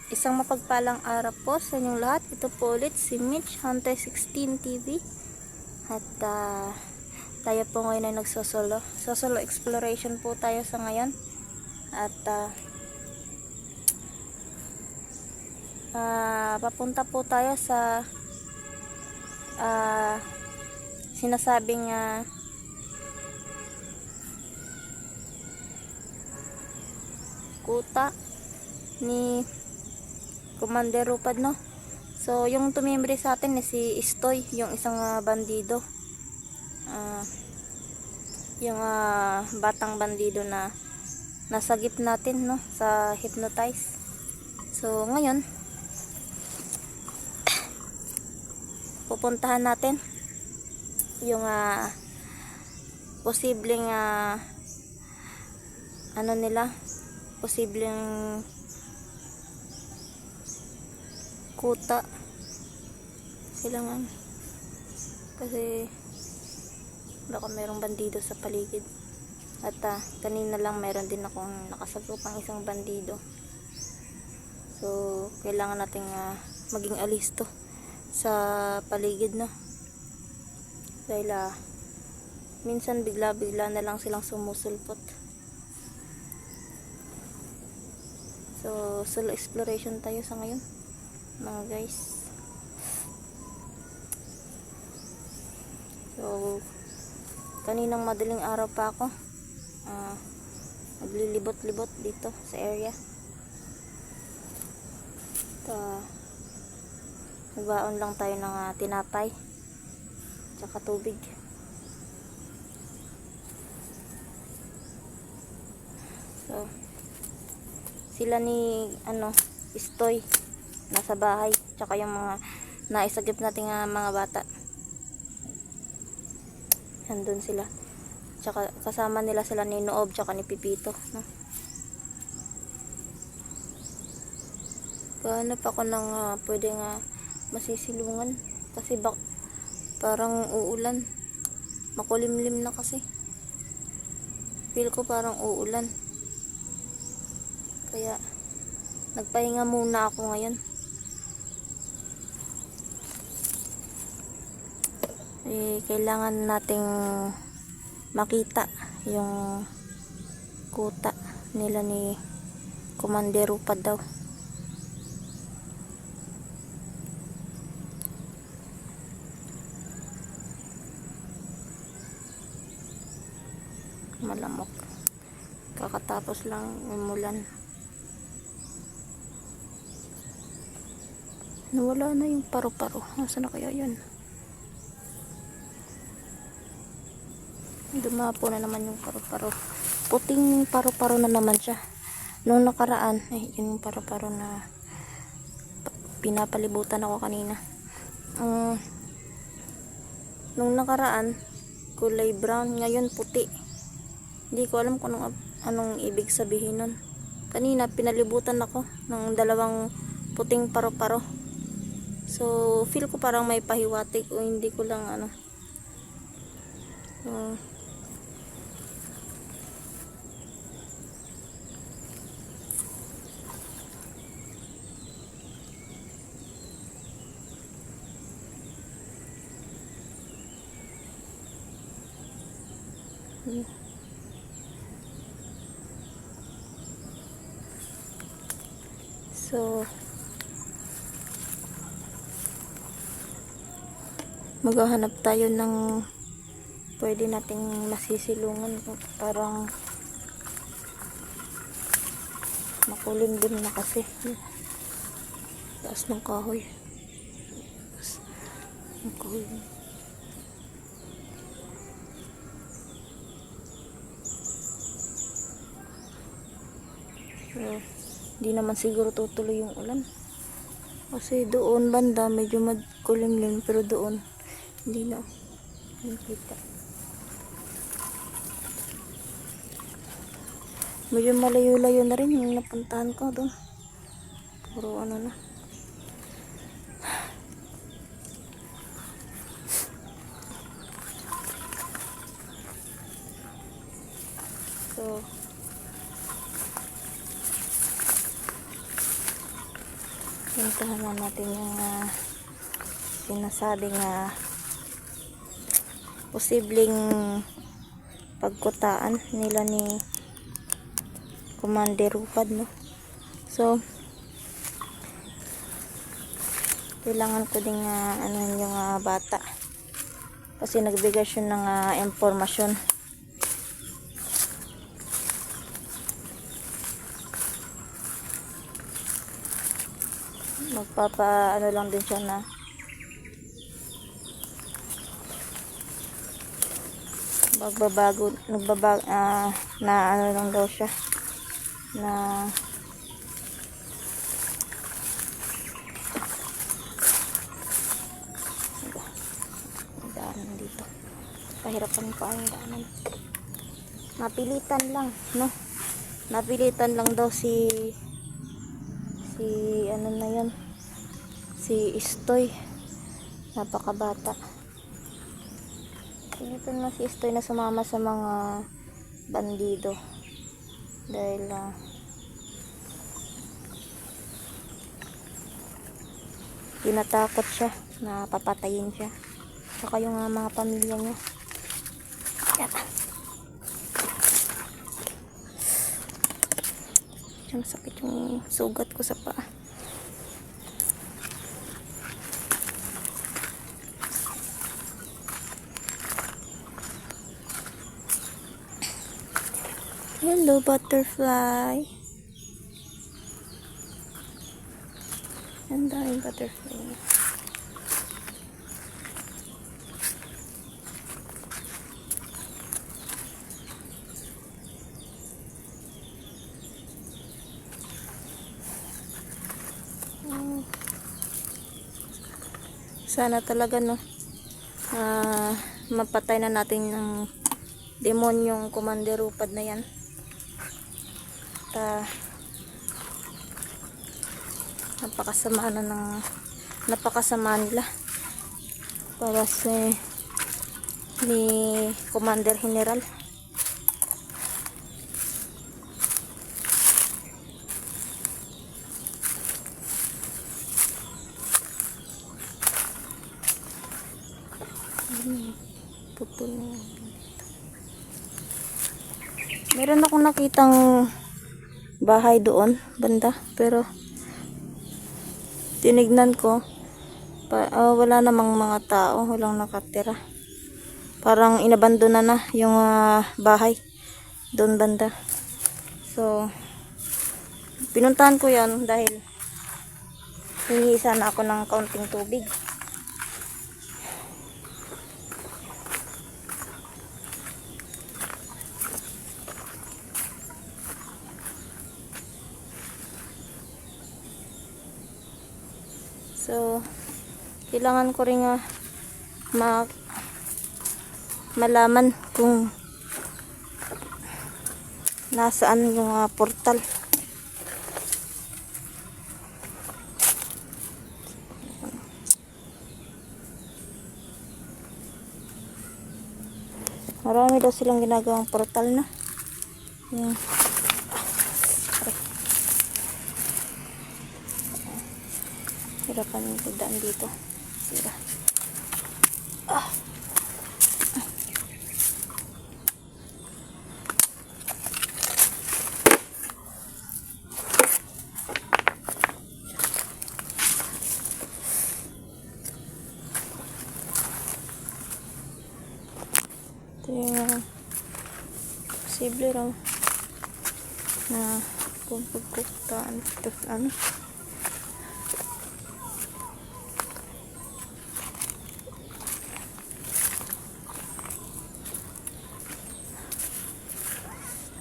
Isang mapagpalang araw po sa inyong lahat. Ito po ulit si Mitch Hunter 16 TV. At tayo po ngayon ay nagsosolo. Solo exploration po tayo sa ngayon. At papunta po tayo sa sinasabing kuta ni Commander Rupad, no? So yung tumimbre sa atin ni si Istoy, yung isang bandido, yung batang bandido na nasagip natin, no, sa hypnotize. So ngayon pupuntahan natin yung posibleng posibleng kuta kailangan kasi baka mayroong bandido sa paligid. At kanina lang mayroon din akong nakasagupang isang bandido, so kailangan nating maging alisto sa paligid, no, dahil minsan bigla-bigla na lang silang sumusulpot. So solo exploration tayo sa ngayon, mga guys. So kaninang madaling araw pa ako naglilibot-libot dito sa area. Nagbaon lang tayo ng tinapay tsaka tubig. So sila ni Istoy nasa bahay, tsaka yung mga naisagip nating mga bata nandun sila, tsaka kasama nila sila ni Noob tsaka ni Pipito, no? Kahanap ako ng pwedeng masisilungan kasi parang uulan, makulimlim na kasi, feel ko parang uulan, kaya nagpahinga muna ako ngayon. Kailangan nating makita yung kuta nila ni Commander Rupad daw. Malamok, kakatapos lang umulan. Nawala na yung paru-paro. Nasaan na kaya yun? Dumapo na naman yung paru-paro. Puting paru-paro na naman siya. Nung nakaraan, yun yung paru-paro na pinapalibutan ako kanina. Nung nakaraan, kulay brown. Ngayon puti. Hindi ko alam kung anong ibig sabihin nun. Kanina, pinalibutan ako ng dalawang puting paru-paro. So, feel ko parang may pahiwatig o hindi ko lang So maghahanap tayo ng pwede nating masisilungan. Parang makulimlim na kasi. Taas ng kahoy. Taas ng kahoy. So, di naman siguro tutuloy yung ulan. Kasi doon banda medyo magkulimlim, pero doon hindi na nakita. Medyo malayo-layo na rin yung napuntahan ko doon. Puro na. So Puntahan na natin yung sinasabing posibleng pagkutaan nila ni Commander Rupad, no? So kailangan ko ding ano yung bata kasi nagbigay siya ng impormasyon. Magpapa ano lang din siya na na ano lang daw siya na daanan dito. Pahirapan pa ang daanan. Napilitan lang, no? Napilitan lang daw si ano na yan, si Istoy. Napakabata. Ito na si Istoy na sumama sa mga bandido dahil tinatakot siya na papatayin siya saka yung mga pamilya niya. Yan. Ang sakit yung sugat ko sa paa. Hello, butterfly. Ang daming butterfly. Sana talaga, no, mapatay na natin ng demonyong Commander Rupad na yan. Napakasama nila para ni Commander General. Putol na yan. Meron akong nakitang bahay doon banda, pero tinignan ko wala namang mga tao, walang nakatira, parang inabandona na yung bahay doon banda. So pinuntahan ko yan dahil hingi sana ako ng kaunting tubig. So kailangan ko rin malaman kung nasaan yung portal. Marami daw silang ginagawang portal na. Yan. Hirapan yung pagdaan dito. Sira. Ito yung posible raw na kung pagkukutaan ito ano.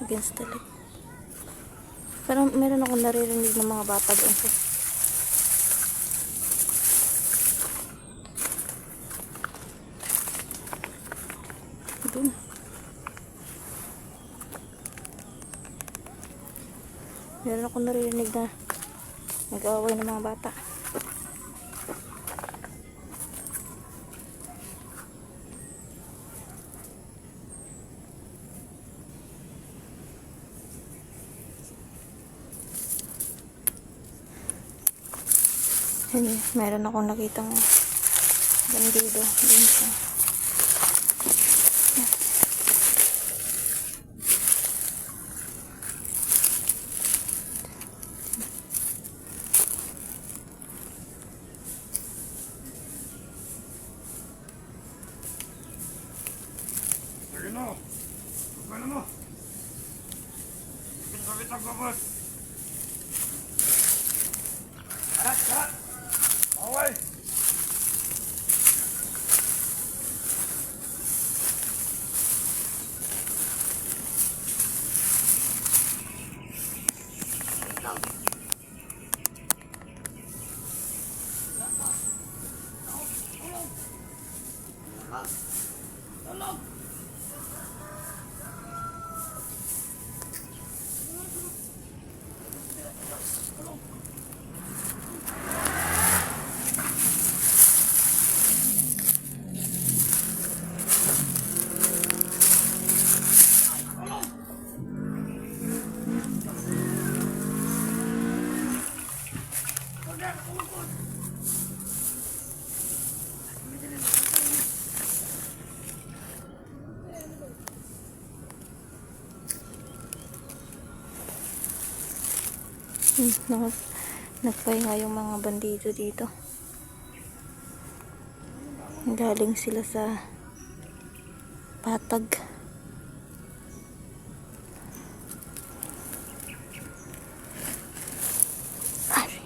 Against the light. Parang meron akong naririnig ng mga bata doon. Doon. Meron akong naririnig na nag-aaway ng mga bata. Yun, meron akong nakitang bandido dun sa Ano? Ano mo? Kapit ang babas. Kat! Away! nagpahinga yung mga bandido dito. Galing sila sa patag. Ari.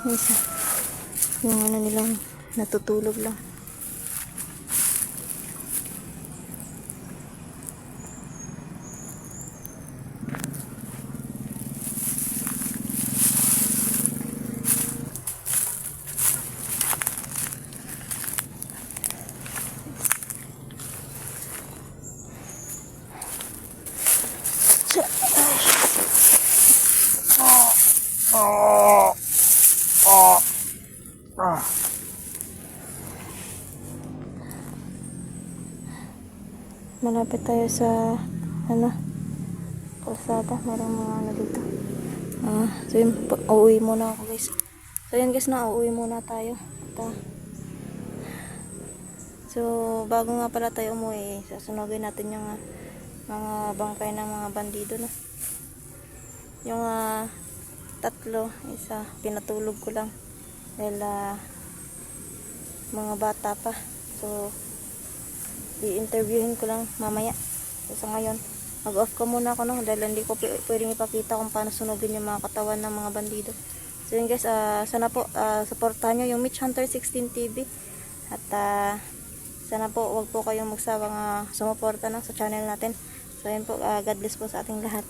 Isa. Yung ano nilang natutulog lang. Malapit tayo sa kalsada. Merong mga ano dito. So yun, uuwi muna ako guys. So yun guys, uuwi muna tayo. At, so bago nga pala tayo umuwi, sasunogin natin yung mga bangkay ng mga bandido na. Yung tatlo, isa pinatulog ko lang dahil mga bata pa. So i-interviewin ko lang mamaya. So sa ngayon, mag-off ko muna ako dahil hindi ko pwedeng ipakita kung paano sunugin yung mga katawan ng mga bandido. So yun guys, sana po supportahan nyo yung Mitch Hunter 16 TV. At sana po wag po kayong magsawang sumuporta sa channel natin. So yun po, God bless po sa ating lahat.